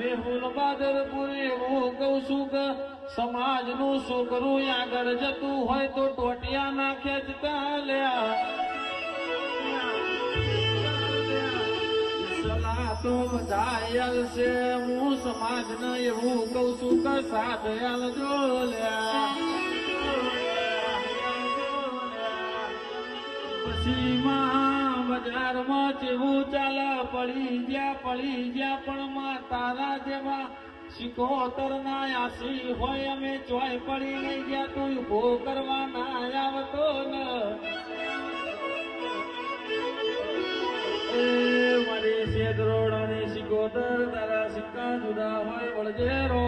મેહુલ બાદરપુરી હું કહું છું કે સમાજનું છોકરું આગળ જતું હોય તો ટોટિયા ના ખેંચતા લ્યા સલાહ તો બધા છે હું સમાજને એવું કહું છું કે સાથ આલજો લ્યા પછી બજારમાં જેવું ચાલે પડી ગયા પણ તારા જેવા શિકોતર ના આશી હોય અમે ચોય પડી નહીં ગયા તું ઉભો કરવા ના આવતો ને મારી શેદ રોડ અને શિકોતર તારા સિક્કા જુદા હોય વળજે રો